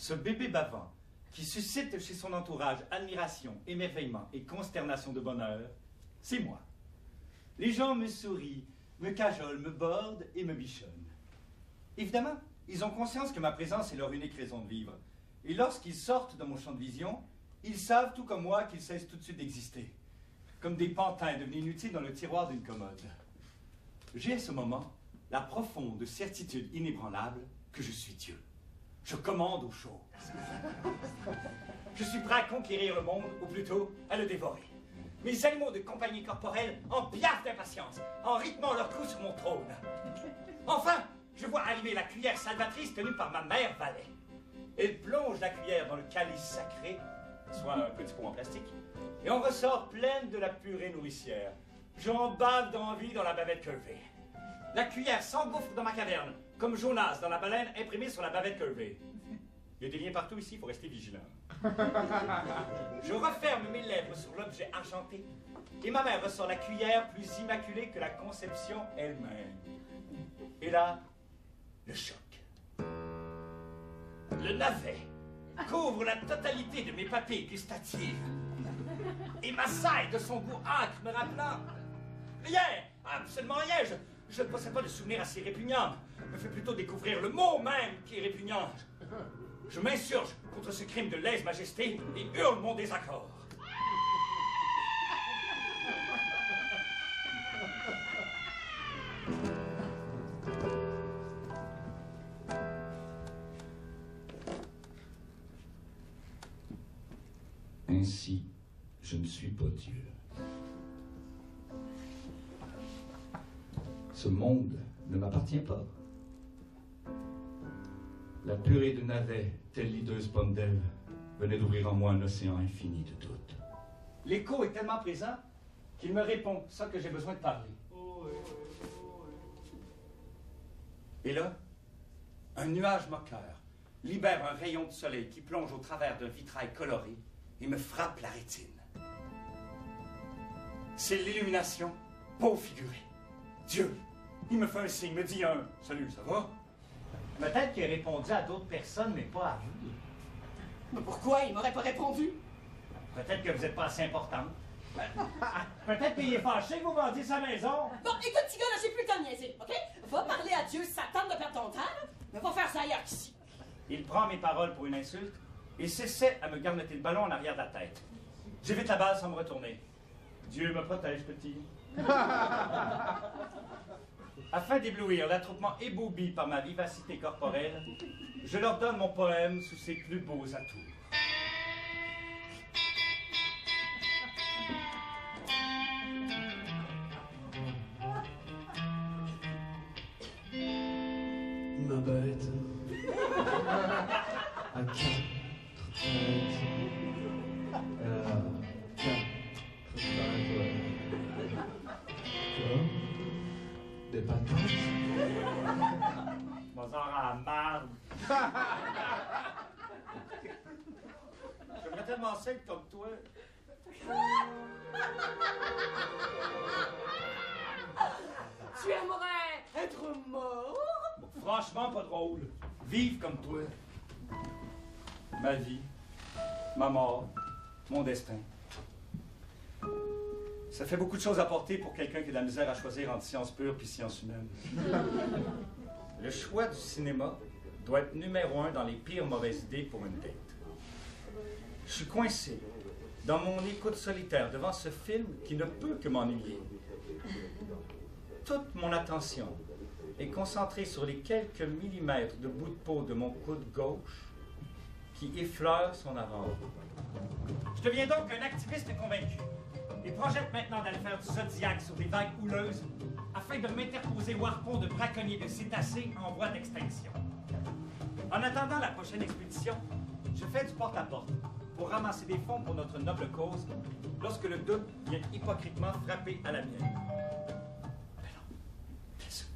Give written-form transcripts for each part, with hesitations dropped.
Ce bébé bavant, qui suscite chez son entourage admiration, émerveillement et consternation de bonheur, c'est moi. Les gens me sourient, me cajolent, me bordent et me bichonnent. Évidemment, ils ont conscience que ma présence est leur unique raison de vivre. Et lorsqu'ils sortent de mon champ de vision, ils savent, tout comme moi, qu'ils cessent tout de suite d'exister. Comme des pantins devenus inutiles dans le tiroir d'une commode. J'ai à ce moment la profonde certitude inébranlable que je suis Dieu. Je commande aux choses. Je suis prêt à conquérir le monde, ou plutôt à le dévorer. Mes animaux de compagnie corporelle en piaffent d'impatience, en rythmant leur cou sur mon trône. Enfin, je vois arriver la cuillère salvatrice tenue par ma mère Valet. Elle plonge la cuillère dans le calice sacré, soit un petit pot en plastique, et on ressort pleine de la purée nourricière. J'en bave d'envie dans la bavette curvée. La cuillère s'engouffre dans ma caverne, comme Jonas dans la baleine imprimée sur la bavette curvée. Il y a des liens partout ici, il faut rester vigilant. Je referme mes lèvres sur l'objet argenté, et ma mère ressort la cuillère plus immaculée que la conception elle-même. Et là, le choc. Le navet couvre la totalité de mes papilles gustatives et m'assaille de son goût âcre me rappelant rien, absolument rien. Je ne possède pas de souvenir assez répugnant. Me fait plutôt découvrir le mot même qui est répugnant. Je m'insurge contre ce crime de lèse-majesté et hurle mon désaccord. Ainsi, je ne suis pas Dieu. Ce monde ne m'appartient pas. La purée de navet, telle lideuse pomme d'Ève, venait d'ouvrir en moi un océan infini de doutes. L'écho est tellement présent qu'il me répond sans que j'ai besoin de parler. Et là, un nuage moqueur libère un rayon de soleil qui plonge au travers d'un vitrail coloré et me frappe la rétine. C'est l'illumination, peau figurée. Dieu, il me fait un signe, me dit un « Salut, ça va ?» Peut-être qu'il a répondu à d'autres personnes, mais pas à vous. Mais pourquoi il m'aurait pas répondu? Peut-être que vous n'êtes pas assez importante. Peut-être qu'il est fâché que vous vendiez sa maison. Bon, écoute, petit gars, là, j'ai plus le temps de niaiser, OK? Va parler à Dieu si ça tente de perdre ton temps, là. Mais va faire ça ailleurs qu'ici. Il prend mes paroles pour une insulte et s'essaie à me garnotter le ballon en arrière de la tête. J'évite la balle sans me retourner. Dieu me protège, petit. Afin d'éblouir l'attroupement éboubi par ma vivacité corporelle, je leur donne mon poème sous ses plus beaux atours. Ma bête à 4 têtes. Elle a 4 pattes. Comme des patates. Je m'en sors à la marde. J'aimerais tellement sec comme toi. Tu aimerais être mort? Franchement, pas drôle. Vivre comme toi. Ma vie, ma mort, mon destin. Ça fait beaucoup de choses à porter pour quelqu'un qui a de la misère à choisir entre sciences pures puis sciences humaines. Le choix du cinéma doit être numéro 1 dans les pires mauvaises idées pour une date. Je suis coincé dans mon écoute solitaire devant ce film qui ne peut que m'ennuyer. Toute mon attention est concentrée sur les quelques millimètres de bout de peau de mon coude gauche qui effleure son avant. Je deviens donc un activiste convaincu et projette maintenant d'aller faire du zodiaque sur des vagues houleuses afin de m'interposer au harpon de braconniers de cétacés en voie d'extinction. En attendant la prochaine expédition, je fais du porte-à-porte pour ramasser des fonds pour notre noble cause lorsque le doute vient hypocritement frapper à la mienne. Mais non, bien sûr.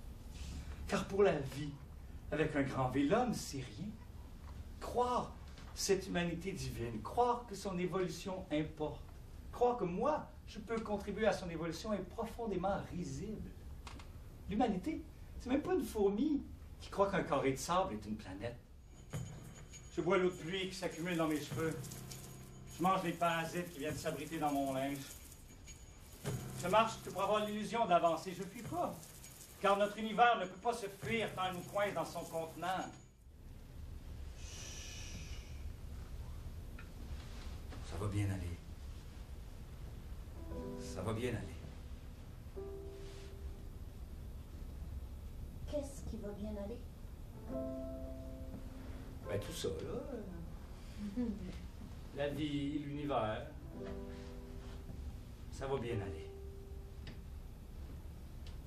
Car pour la vie, avec un grand V, l'homme, c'est rien. Croire cette humanité divine, croire que son évolution importe, croire que moi, je peux contribuer à son évolution est profondément risible. L'humanité, c'est même pas une fourmi qui croit qu'un carré de sable est une planète. Je bois l'eau de pluie qui s'accumule dans mes cheveux. Je mange les parasites qui viennent s'abriter dans mon linge. Je marche pour avoir l'illusion d'avancer. Je ne fuis pas. Car notre univers ne peut pas se fuir tant il nous coince dans son contenant. Ça va bien aller. Ça va bien aller. Qu'est-ce qui va bien aller? Ben, tout ça, là. La vie, l'univers. Ça va bien aller.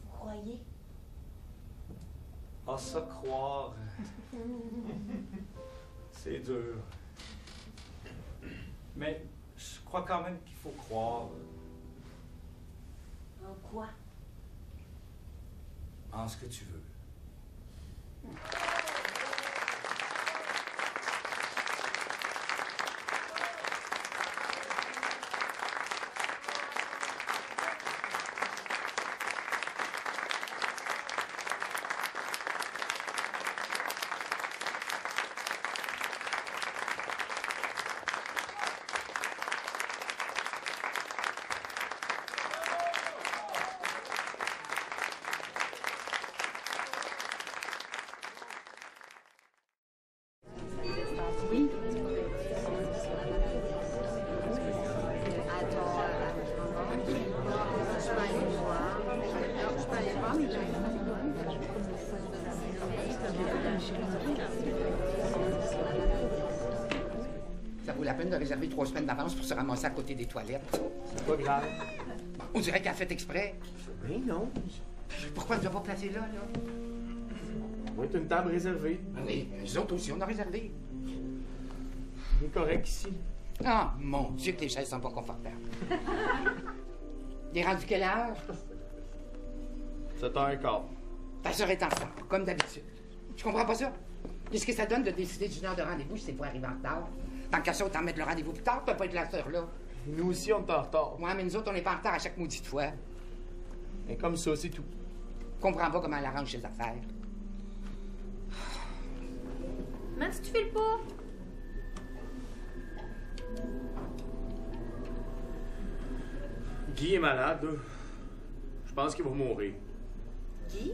Vous croyez? Ah, ça, croire. C'est dur. Mais je crois quand même qu'il faut croire. En quoi? En ce que tu veux. Ça vaut la peine de réserver 3 semaines d'avance pour se ramasser à côté des toilettes. C'est pas grave. On dirait qu'elle a fait exprès. Mais non. Pourquoi elle ne doit pas placer là, là? On va être une table réservée. Oui, nous autres aussi, on a réservé. C'est correct ici. Ah, mon Dieu, que les chaises sont pas confortables. Il est rendu quelle heure? 7h15. Ta soeur est en retard, comme d'habitude. Tu comprends pas ça? Qu'est-ce que ça donne de décider d'une heure de rendez-vous si c'est pour arriver en retard? Tant qu'à ça, autant mettre le rendez-vous plus tard, tu peux pas être la sœur là. Nous aussi, on est en retard. Ouais, mais nous autres, on n'est pas en retard à chaque maudite fois. Et comme ça, c'est tout. Comprends pas comment elle arrange ses affaires. Max, tu fais le pas? Guy est malade. Je pense qu'il va mourir. Guy?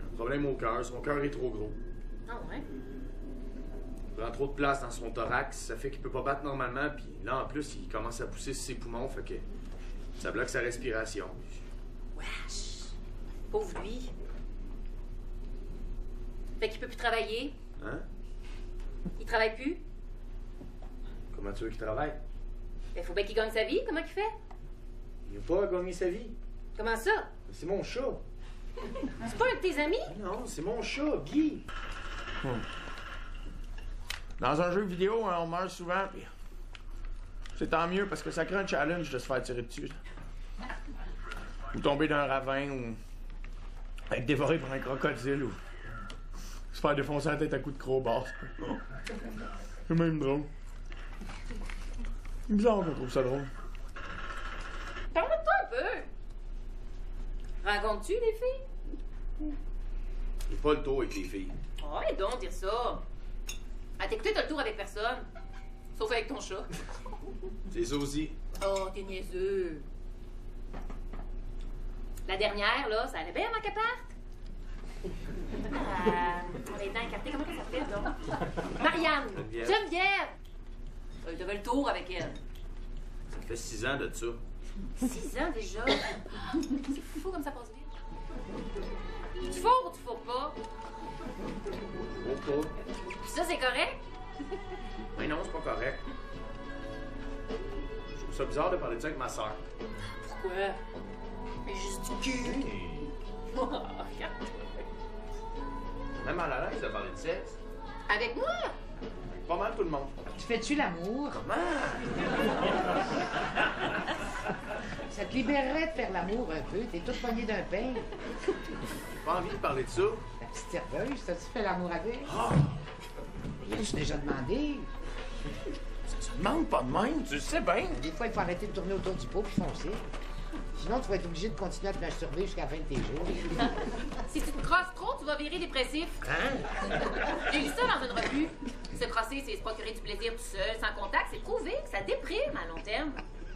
Un problème au cœur. Son cœur est trop gros. Ah ouais? Il prend trop de place dans son thorax. Ça fait qu'il peut pas battre normalement. Puis là, en plus, il commence à pousser sur ses poumons. Fait que ça bloque sa respiration. Wesh! Pauvre lui. Fait qu'il peut plus travailler. Hein? Il travaille plus. Comment tu veux qu'il travaille? Il faut bien qu'il gagne sa vie. Comment il fait? Il n'a pas à gagner sa vie. Comment ça? C'est mon chat. C'est pas un de tes amis? Non, c'est mon chat, Guy. Dans un jeu vidéo, hein, on meurt souvent, puis c'est tant mieux parce que ça crée un challenge de se faire tirer dessus. Ou tomber dans un ravin, ou être dévoré par un crocodile, ou se faire défoncer la tête à coups de crowbar. C'est même drôle. C'est bizarre qu'on trouve ça drôle. Parle-toi un peu. Rencontres-tu des filles? J'ai pas le tour avec les filles. Oh, et donc, dire ça. À t'écouter, t'as le tour avec personne. Sauf avec ton chat. C'est ça aussi. Oh, t'es niaiseux. La dernière, là, ça allait bien avant qu'elle parte? On les dents écartées, comment ça s'appelle, donc? Marianne! Geneviève! T'avais le tour avec elle. Ça fait 6 ans de ça. 6 ans déjà. C'est fou comme ça passe vite. Tu fourres ou tu fourres pas? Je vois pas. Puis ça, c'est correct? Mais non, c'est pas correct. Je trouve ça bizarre de parler de ça avec ma soeur. Pourquoi? Mais juste du cul. Oh, regarde. Même à la l'aise de parler de sexe. Avec moi? Pas mal tout le monde. Tu fais-tu l'amour? Ça te libérerait de faire l'amour un peu. T'es toute poignée d'un pain. J'ai pas envie de parler de ça. La petite serveuse, t'as-tu fait l'amour avec? L'as-tu déjà demandé? Ça demande pas de même, tu le sais bien. Des fois, il faut arrêter de tourner autour du pot puis foncer. Sinon, tu vas être obligé de continuer à te masturber jusqu'à la fin de tes jours. Si tu te crosses trop, tu vas virer dépressif. Hein? J'ai lu ça dans une revue. Se crosser, c'est se procurer du plaisir tout seul, sans contact. C'est prouvé que ça déprime à long terme.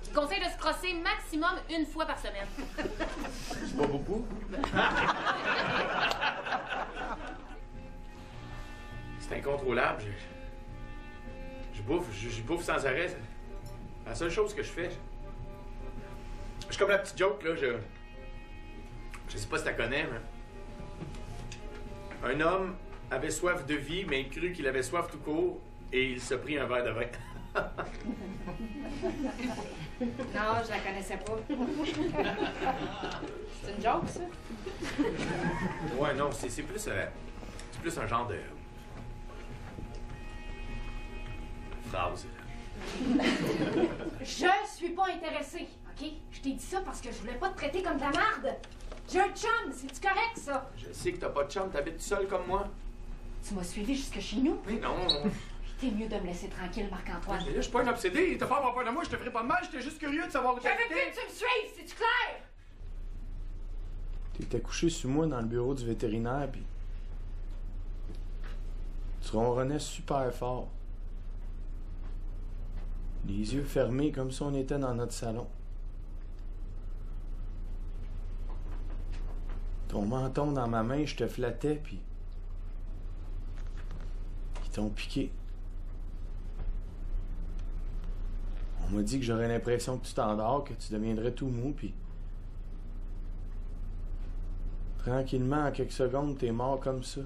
Je conseille de se crosser maximum 1 fois par semaine. C'est pas beaucoup. C'est incontrôlable. Je bouffe sans arrêt. C'est la seule chose que je fais. Je suis comme la petite joke, là. Je sais pas si tu la connais, mais. Un homme avait soif de vie, mais il crut qu'il avait soif tout court, et il se prit un verre de vin. Non, je la connaissais pas. C'est une joke, ça? Ouais, non, c'est plus un genre de. Phrase. Je suis pas intéressée, OK? Je t'ai dit ça parce que je voulais pas te traiter comme de la marde. J'ai un chum, c'est-tu correct, ça? Je sais que t'as pas de chum, t'habites seul comme moi. Tu m'as suivi jusque chez nous? Mais non. T'es mieux de me laisser tranquille, Marc-Antoine. Mais là, je suis pas un obsédé. T'as pas à avoir peur de moi, je te ferai pas de mal, j'étais juste curieux de savoir où J'avais t'habitais. plus que tu me suives, c'est-tu clair? T'étais couché sous moi dans le bureau du vétérinaire, puis tu ronronnais super fort. Les yeux fermés comme si on était dans notre salon. Ton menton dans ma main, je te flattais, puis ils t'ont piqué. On m'a dit que j'aurais l'impression que tu t'endors, que tu deviendrais tout mou, puis tranquillement, en quelques secondes, t'es mort comme ça.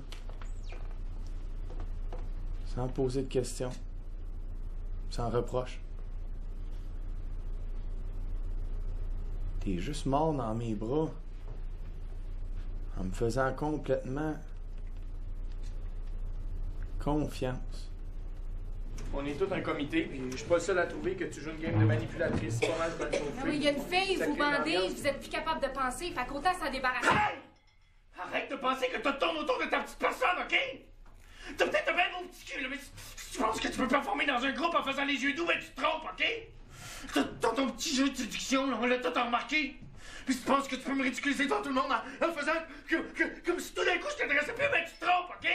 Sans poser de questions. Sans reproche. T'es juste mort dans mes bras. En me faisant complètement confiance. On est tout un comité, puis je suis pas le seul à trouver que tu joues une game de manipulatrice. C'est pas mal de bonne chose. Oui, il y a une fille, Sacré vous bandez, l'ambiance. vous êtes plus capable de penser, fait qu'autant s'en débarrasser. Hey! Arrête de penser que tu tournes autour de ta petite personne, OK? T'as peut-être un bien beau petit cul, là, mais si tu penses que tu peux performer dans un groupe en faisant les yeux doux, ben tu te trompes, OK? Dans ton petit jeu de séduction, là, on l'a tout remarqué. Puis si tu penses que tu peux me ridiculiser devant tout le monde en faisant comme si tout d'un coup je t'intéressais plus, ben tu te trompes, OK?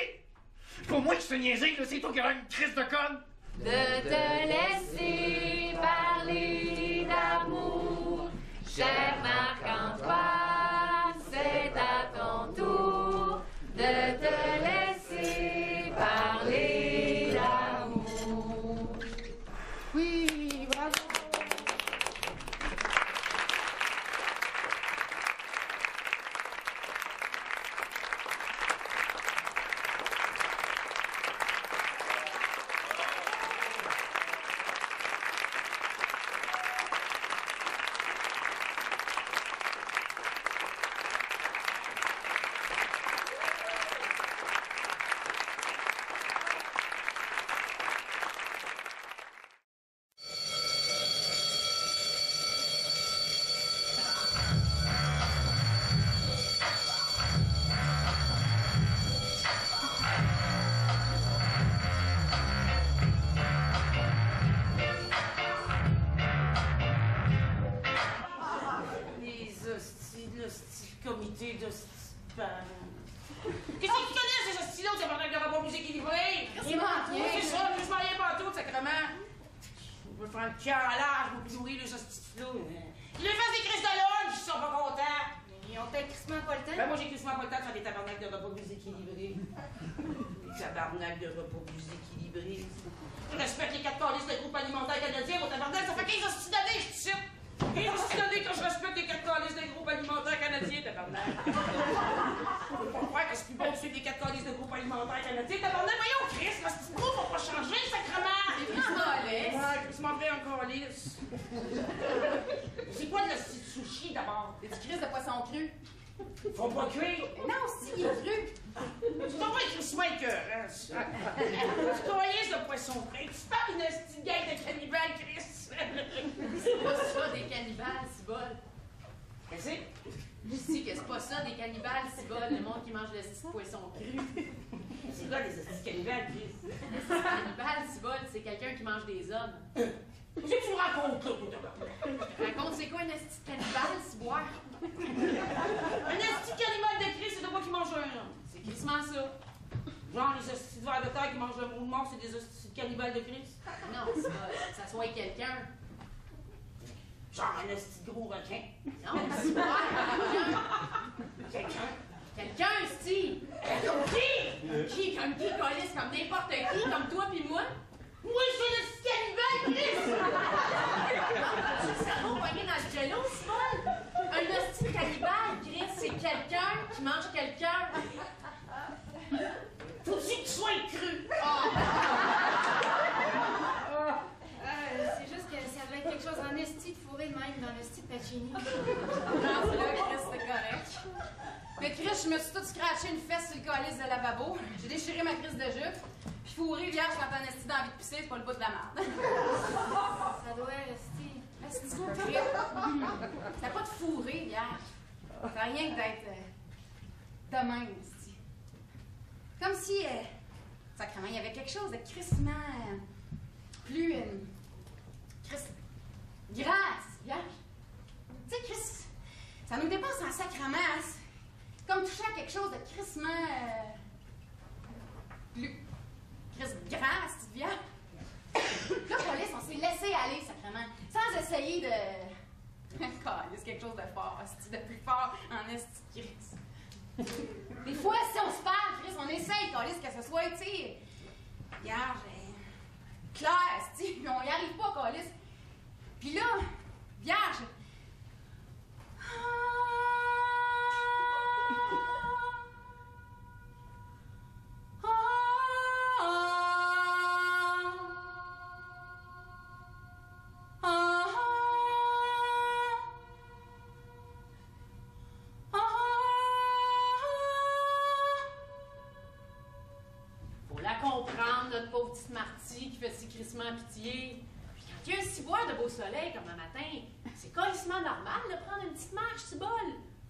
C'est pas moi qui suis niaisé, là, c'est toi qui as une crise de conne. De te laisser parler d'amour, cher Marc-Antoine, c'est à ton tour de te laisser parler d'amour. Oui, bravo. Comité de spam. Qu'est-ce que tu connais ces hosties-là, c'est pendant qu'il n'y aura pas plus équilibré? C'est pas bien. C'est ça, je m'en viens pas tout, sacrément. On peut faire un carrelage pour nourrir les hosties-là. Ils lui fassent des crises de lunch, ils sont pas contents. Ils ont peut-être crissement pas le temps. Ben moi, j'ai crissement pas le temps de faire des tabarnaks de repas plus équilibrés. Des tabarnaks de repas plus équilibrés. Je respecte les 4 calices de groupe alimentaire canadien, mon tabarnak, ça fait 15 hosties d'années, je te cite. 15 hosties d'années que je respecte les 4 calices des groupes alimentaires canadiens, tabarnak. Faut pas croire que c'est plus bon de suivre les 4 calices de groupes alimentaires canadiens, tabarnak. Voyons, Chris, ce petit groupe va pas changer, sacrement. Ouais, Chris m'en fait un calice. C'est quoi de la sushi, d'abord? Des petits crises de poisson cru. Faut pas cuire. Non, si, il est cru. C'est pas vrai crissement écœurant, ça. Tu calice de poisson frais. Tu parles d'une petite gang de cannibales, Chris. C'est pas ça, des cannibales, c'est bol. Qu'est-ce que c'est? Je dis que c'est pas ça, des cannibales, c'est bol, le monde qui mange le poisson cru. C'est quoi des hosties cannibales, Chris? Cannibale, c'est bol, c'est quelqu'un qui mange des hommes. Qu'est-ce que tu me racontes, là, pour tabarnak? Je raconte c'est quoi un esti de cannibale, si boire? Un esti de cannibale de Christ, c'est de quoi qui mange un homme. C'est crissement ça. Genre, les hosties de vers de terre qui mangent le monde mort, c'est des hosties de cannibales de Christ. Non, c'est pas que ça soit quelqu'un. Genre un esti de gros requin. Non, si boire, Quelqu'un. quelqu'un, esti! Qui? Comme qui, Colis? Comme n'importe qui, comme toi pis moi? Moi, je suis un esti de cannibale, Christ! J'ai le cerveau poigné dans le jello, c'est folle! Un hostie de cannibale, Chris, c'est quelqu'un qui mange quelqu'un. Faut-tu que tu sois cru? C'est juste que ça devait être quelque chose en esti de fourré de même dans l'esti de Pacini. Non, c'est là, Chris, c'est correct. Mais Chris, je me suis toute scratché une fesse sur le calice de lavabo. J'ai déchiré ma crise de jupe. Puis fourré, vierge, quand t'en esti d'envie de pisser, c'est pas le bout de la merde. Ça doit être esti. Esti de Chris. T'as pas de fourré, vierge. T'as rien que d'être de même, esti. Comme si, sacrément, il y avait quelque chose de crissement plus grâce, vierge. Tu sais, Chris, ça nous dépasse en sacrement. Hein? C'est comme toucher à quelque chose de crissement plus grâce, vierge. Là, police, on s'est laissé aller, sacrément, sans essayer de. C'est quelque chose de fort, de plus fort en esti de Chris. Des fois, si on se parle, Chris, on essaye, Colis, que ce soit, tu sais, vierge, clair, esti, puis on y arrive pas, Colis. Puis là, vierge. Notre pauvre petite Marty qui fait si crissement pitié. Puis quand il y a un ciboire de beau soleil comme un matin, c'est colissement normal de prendre une petite marche, cibole.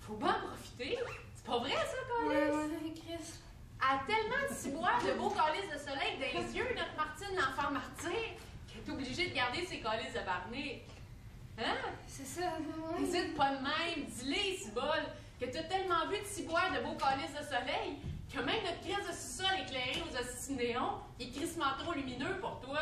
Faut bien en profiter. C'est pas vrai, ça, Colis? Ouais, Chris. Elle a tellement de ciboires de beaux colis de soleil dans les yeux, notre Martine, l'enfant martyr, qu'elle est obligée de garder ses colis de barnée. Hein? C'est ça, ouais. N'hésite pas de même. Dis-les, cibole, que t'as tellement vu de ciboires de beaux colis de soleil que même notre crise de sous-sol éclairé aux hosties néons est crissement trop lumineux pour toi.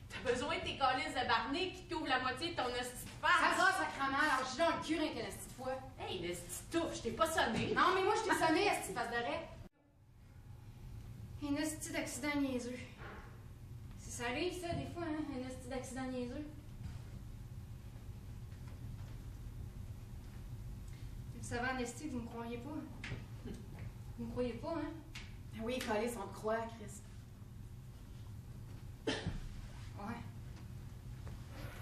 T'as besoin de tes calices de barnée qui t'ouvrent la moitié de ton hostie de face. Ça va, sacrement, alors je suis dans le cul avec une hostie de fois. Hey, l'hostie de touffe, je t'ai pas sonné. Non, mais moi, je t'ai sonné, hostie de face d'arrêt. Un hostie d'accident niaiseux. Ça arrive, ça, des fois, hein, un hostie d'accident niaiseux. Ça va en esti, vous me croyez pas? Vous me croyez pas, hein? Oui, Calice, on te croit, Chris. Ouais.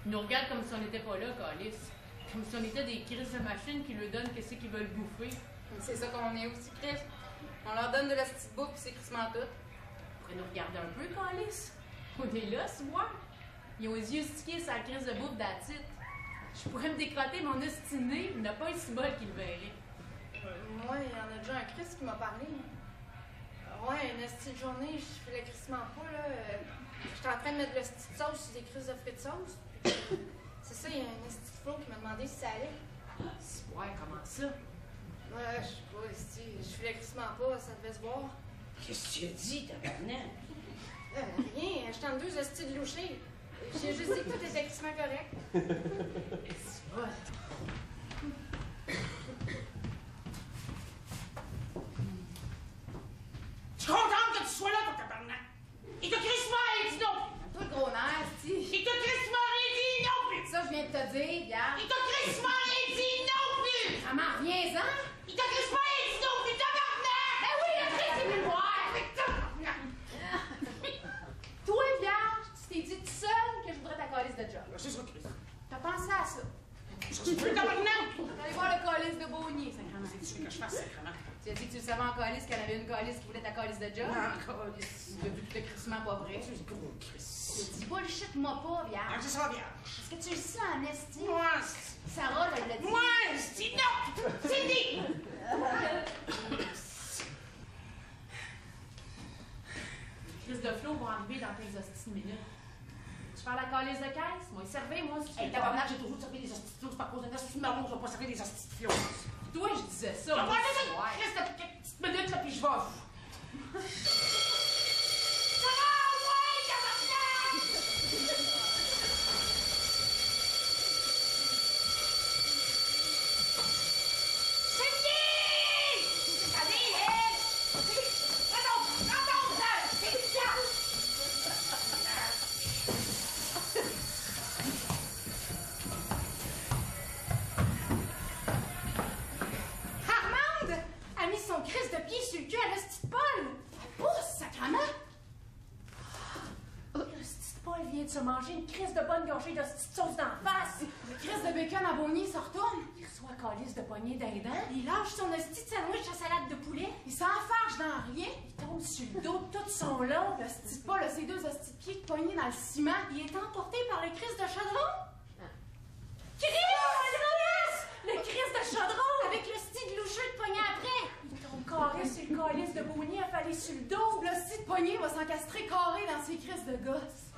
Ils nous regardent comme si on n'était pas là, Calice. Comme si on était des crises de machines qui leur donnent qu'est-ce qu'ils veulent bouffer. C'est ça qu'on est aussi, Chris. On leur donne de la petite bouffe, c'est crissement tout. Ils pourraient nous regarder un peu, Calice. On est là, c'est moi. Ils ont les yeux stickés sur la crise de bouffe d'atite. Je pourrais me décrotter mon estiné, il n'a pas un cibole qui le verrait. Moi, il y en a déjà un Chris qui m'a parlé. Ouais, une esti de journée, je fais le crissement pas, là. J'étais en train de mettre de la petite sauce sur des crises de frites sauce. C'est ça, il y a un esti de Flo qui m'a demandé si ça allait. Ouais, comment ça? Ouais, je sais pas, esti, je fais le crissement pas, ça devait se voir. Qu'est-ce que tu as dit, tabarnak? Rien, j'étais en deux estis de loucher. J'ai juste dit que tout était crissement correct. C'est vrai. Je suis contente que tu sois là, ton tabarnak! Il t'a crissement rien dit non plus! Toi, le gros nerf, esti. Il t'a crissement rien dit non plus! Ça, je viens de te dire, regarde. Il t'a crissement rien dit non plus! Maman, reviens-en! Il t'a crissement rien dit non plus, tabarnak! Ben oui, après, c'est venu me voir! Toi, vierge, tu t'es dit tout seul que je voudrais ta calice de job. C'est ça, Chris. T'as pensé à ça? Ça se peut, tabarnak! T'allais voir le calice de Beaunier, sacrément. C'est tu veux que je fasse, sacrément? Tu as dit que tu le savais en calice qu'elle avait une calice qui voulait ta calice de job? Non, calice. Il a vu que le crissement pas vrai. C'est gros, Chris. Tu dis bullshit-moi pas, vierge. C'est ça, bien. Est-ce que tu le sais en esti? Moi, Sarah, elle l'a dit. moi, c'est non! C'est dit! Les crises de flow vont arriver dans tes hosties de minutes. Tu veux-tu faire la calice de caisse? Moi, servez, moi, si tu Hey, veux. tabarnak, j'ai toujours servi des hosties de fiottes, c'est pas à cause d'un hostie de marron que je vais pas servir des hosties de fiottes. Toi, je disais ça. Ah, moi, ouais, ouais. reste une petite minute, là, puis je vais. De se manger une crise de bonne gorgée de petite sauce d'en face. Le crise de bacon à Bonnier se retourne. Il reçoit calice de poignée d'indent. Il lâche son hostie de sandwich à salade de poulet. Il s'enfarge dans rien. Il tombe sur le dos tout son long. Le hostie de pas, là, ses deux hosties de pieds poignés dans le ciment. Il est emporté par le crise de chaudron. Le crise de chaudron! Avec le style de loucheux de poignet après. Il tombe carré sur le calice de Bonnier affalé sur le dos. Le style de poignet va s'encastrer carré dans ses crises de gosse.